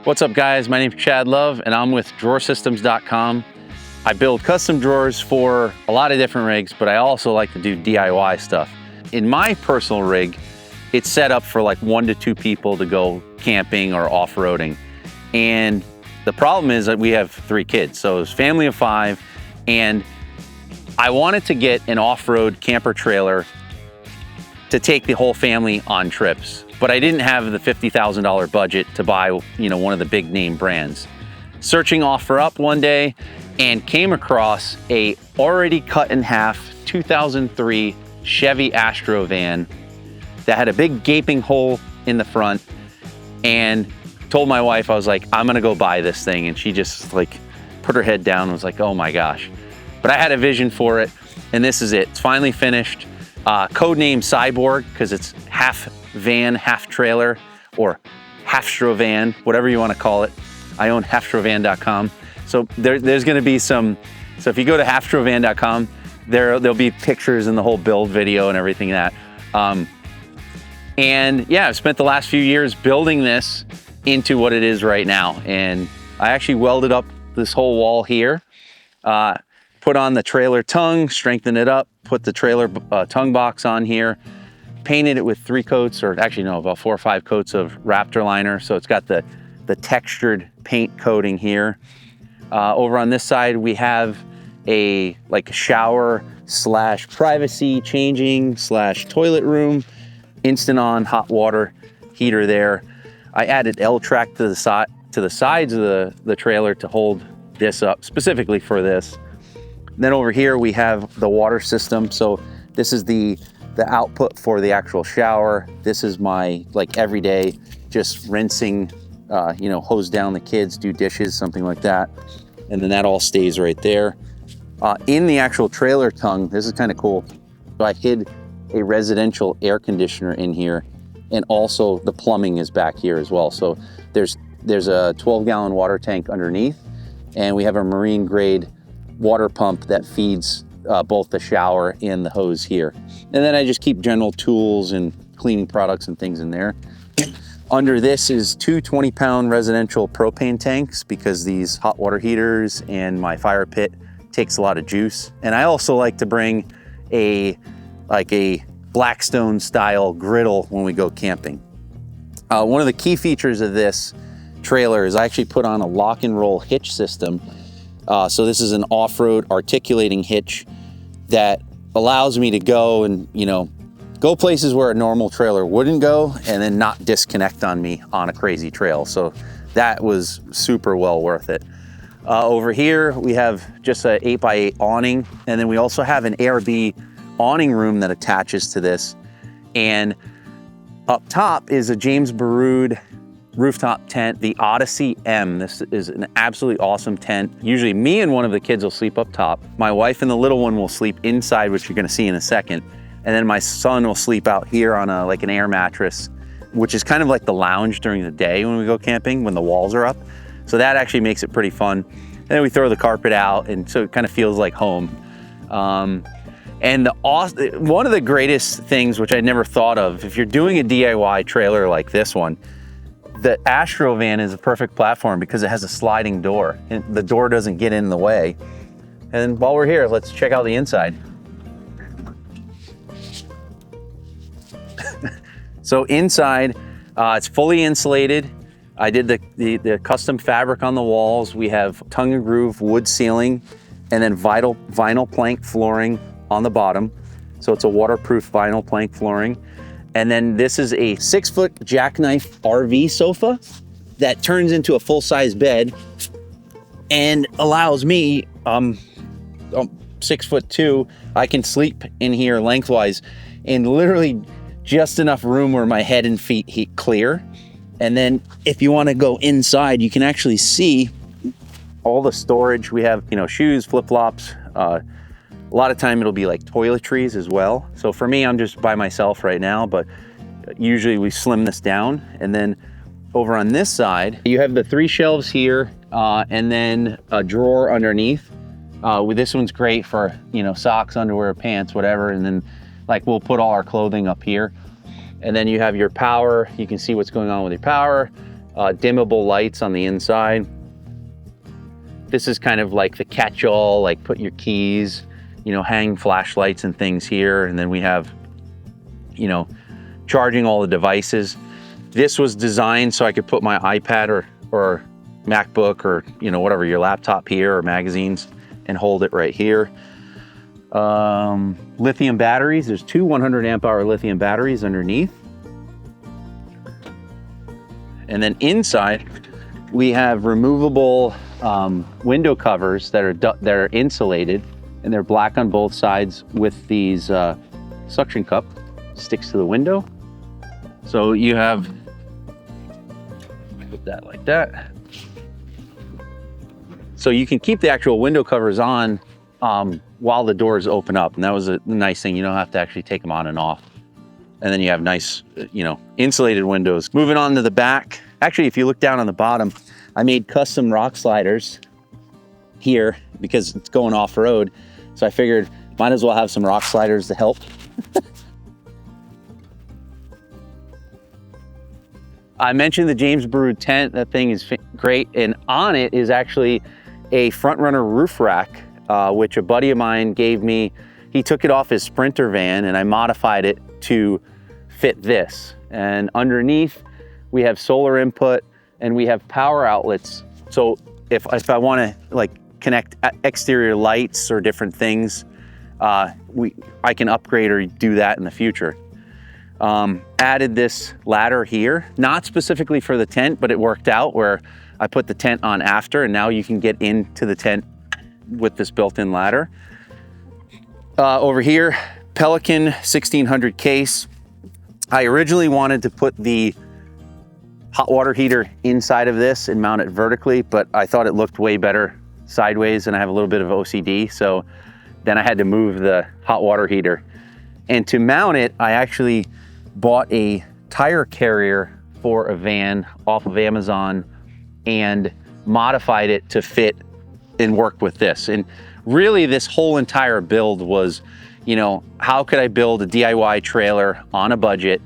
What's up guys, my name is Chad Love and I'm with drawersystems.com. I build custom drawers for a lot of different rigs, but I also like to do DIY stuff. In my personal rig, it's set up for like 1 to 2 people to go camping or off-roading. And the problem is that we have 3 kids, so it's a family of 5, and I wanted to get an off-road camper trailer to take the whole family on trips, but I didn't have the $50,000 budget to buy, one of the big name brands. Searching OfferUp one day and came across a already cut in half 2003 Chevy Astrovan that had a big gaping hole in the front, and told my wife, I was like, I'm gonna go buy this thing. And she just like put her head down and was like, oh my gosh. But I had a vision for it, and this is it. It's finally finished. Codename Cyborg, because it's half van, half trailer, or Astrovan, whatever you want to call it. I own Astrovan.com. So there's going to be some, so if you go to Astrovan.com, there'll be pictures and the whole build video and everything that. And yeah, I've spent the last few years building this into what it is right now. And I actually welded up this whole wall here, put on the trailer tongue, strengthened it up, put the trailer tongue box on here, painted it with 3 coats, or actually no, about 4 or 5 coats of Raptor liner. So it's got the textured paint coating here. Over on this side, we have a shower / privacy changing / toilet room, instant on hot water heater there. I added L-track to the sides of the trailer to hold this up specifically for this. Then over here we have the water system. So this is the output for the actual shower. This is my everyday just rinsing, hose down the kids, do dishes, something like that. And then that all stays right there. In the actual trailer tongue, this is kind of cool. So I hid a residential air conditioner in here, and also the plumbing is back here as well. So there's a 12-gallon water tank underneath, and we have a marine grade water pump that feeds both the shower and the hose here. And then I just keep general tools and cleaning products and things in there. Under this is 2 20-pound residential propane tanks, because these hot water heaters and my fire pit takes a lot of juice. And I also like to bring a Blackstone style griddle when we go camping. One of the key features of this trailer is I actually put on a lock and roll hitch system. So this is an off-road articulating hitch that allows me to go and, go places where a normal trailer wouldn't go, and then not disconnect on me on a crazy trail. So that was super well worth it. Over here, we have just a 8x8 awning, and then we also have an ARB awning room that attaches to this. And up top is a James Baroud rooftop tent, the Odyssey M. This is an absolutely awesome tent. Usually me and one of the kids will sleep up top. My wife and the little one will sleep inside, which you're gonna see in a second. And then my son will sleep out here on an air mattress, which is kind of like the lounge during the day when we go camping, when the walls are up. So that actually makes it pretty fun. And then we throw the carpet out, and so it kind of feels like home. And one of the greatest things, which I never thought of, if you're doing a DIY trailer like this one, the Astrovan is a perfect platform because it has a sliding door, and the door doesn't get in the way. And while we're here, let's check out the inside. So inside, it's fully insulated. I did the custom fabric on the walls. We have tongue and groove wood ceiling, and then vinyl plank flooring on the bottom. So it's a waterproof vinyl plank flooring. And then this is a 6-foot jackknife RV sofa that turns into a full-size bed and allows me, 6'2", I can sleep in here lengthwise, and literally just enough room where my head and feet clear. And then if you want to go inside, you can actually see all the storage. We have, shoes, flip-flops. A lot of time it'll be like toiletries as well. So for me, I'm just by myself right now, but usually we slim this down. And then over on this side, you have the 3 shelves here, and then a drawer underneath. This one's great for, socks, underwear, pants, whatever. And then we'll put all our clothing up here. And then you have your power. You can see what's going on with your power. dimmable lights on the inside. This is kind of like the catch-all, like put your keys, you know, hang flashlights and things here. And then we have, you know, charging all the devices. This was designed so I could put my iPad or MacBook or, you know, whatever, your laptop here or magazines and hold it right here. Lithium batteries. There's two 100 amp hour lithium batteries underneath. And then inside we have removable window covers that are insulated, and they're black on both sides with these suction cup sticks to the window. So you have, put that like that. So you can keep the actual window covers on while the doors open up. And that was a nice thing. You don't have to actually take them on and off. And then you have nice, you know, insulated windows. Moving on to the back. Actually, if you look down on the bottom, I made custom rock sliders here because it's going off-road. So I figured might as well have some rock sliders to help. I mentioned the James Brew tent. That thing is great. And on it is actually a front runner roof rack, which a buddy of mine gave me. He took it off his Sprinter van and I modified it to fit this. And underneath we have solar input and we have power outlets. So if I want to like connect exterior lights or different things, I can upgrade or do that in the future. Added this ladder here, not specifically for the tent, but it worked out where I put the tent on after, and now you can get into the tent with this built-in ladder. Over here, Pelican 1600 case. I originally wanted to put the hot water heater inside of this and mount it vertically, but I thought it looked way better sideways and I have a little bit of OCD. So then I had to move the hot water heater. And to mount it, I actually bought a tire carrier for a van off of Amazon and modified it to fit and work with this. And really this whole entire build was, you know, how could I build a DIY trailer on a budget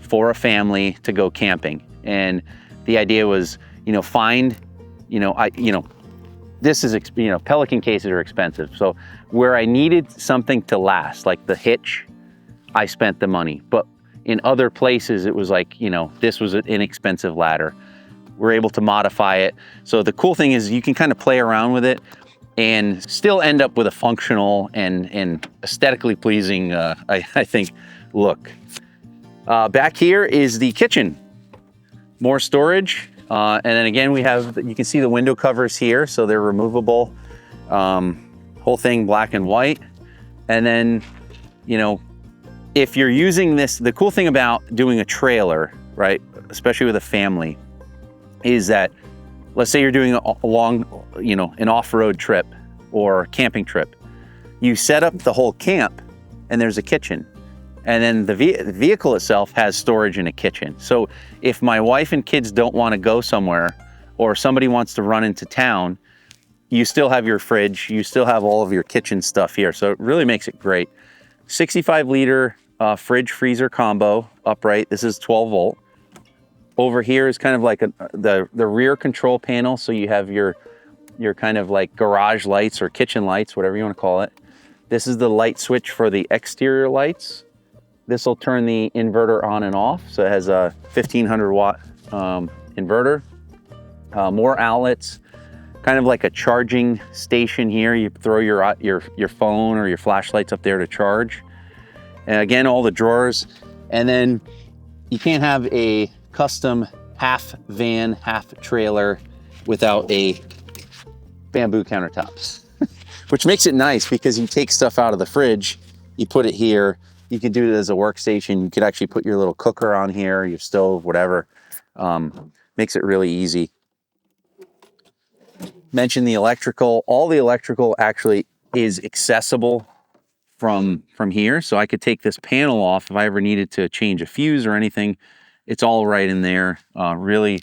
for a family to go camping? And the idea was, you know, this is, you know, Pelican cases are expensive. So where I needed something to last, like the hitch, I spent the money. But in other places, it was like, you know, this was an inexpensive ladder. We're able to modify it. So the cool thing is you can kind of play around with it and still end up with a functional and aesthetically pleasing, I think, look. Back here is the kitchen. More storage. And then again, we have, you can see the window covers here. So they're removable. Whole thing black and white. And then, you know, if you're using this, the cool thing about doing a trailer, right, especially with a family, is that, let's say you're doing a long, you know, an off-road trip or camping trip. You set up the whole camp and there's a kitchen. And then the vehicle itself has storage in a kitchen. So if my wife and kids don't want to go somewhere or somebody wants to run into town, you still have your fridge, you still have all of your kitchen stuff here. So it really makes it great. 65 liter fridge freezer combo upright. This is 12 volt. Over here is kind of like the rear control panel. So you have your kind of like garage lights or kitchen lights, whatever you want to call it. This is the light switch for the exterior lights. This will turn the inverter on and off. So it has a 1500 watt inverter. More outlets, kind of like a charging station here. You throw your phone or your flashlights up there to charge. And again, all the drawers. And then you can't have a custom half van, half trailer without a bamboo countertops, which makes it nice because you take stuff out of the fridge, you put it here. You can do it as a workstation. You could actually put your little cooker on here, your stove, whatever. Makes it really easy. Mention the electrical. All the electrical actually is accessible from here. So I could take this panel off if I ever needed to change a fuse or anything. It's all right in there. Really,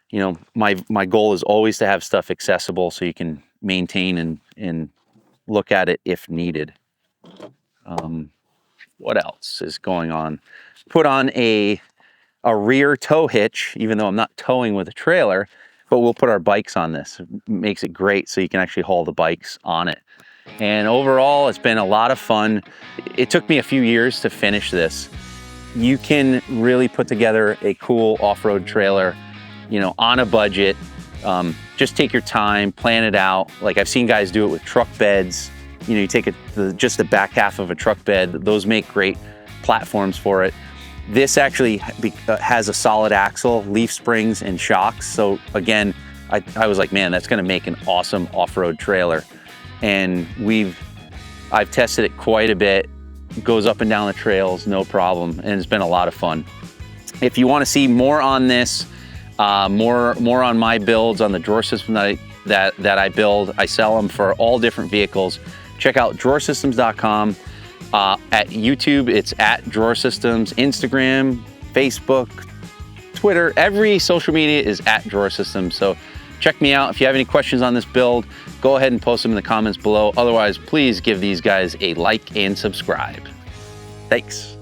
you know, my goal is always to have stuff accessible so you can maintain and look at it if needed. What else is going on? Put on a a rear tow hitch, even though I'm not towing with a trailer, but we'll put our bikes on this. It makes it great so you can actually haul the bikes on it. And overall, it's been a lot of fun. It took me a few years to finish this. You can really put together a cool off-road trailer, you know, on a budget. Just take your time, plan it out. Like I've seen guys do it with truck beds. You know, you take just the back half of a truck bed. Those make great platforms for it. This actually has a solid axle, leaf springs, and shocks. So again, I was like, man, that's gonna make an awesome off-road trailer. And I've tested it quite a bit. It goes up and down the trails, no problem. And it's been a lot of fun. If you wanna see more on this, more on my builds, on the drawer system that I build, I sell them for all different vehicles. Check out drawersystems.com. At YouTube, it's at Drawer Systems. Instagram, Facebook, Twitter, every social media is at Drawer Systems. So check me out. If you have any questions on this build, go ahead and post them in the comments below. Otherwise, please give these guys a like and subscribe. Thanks.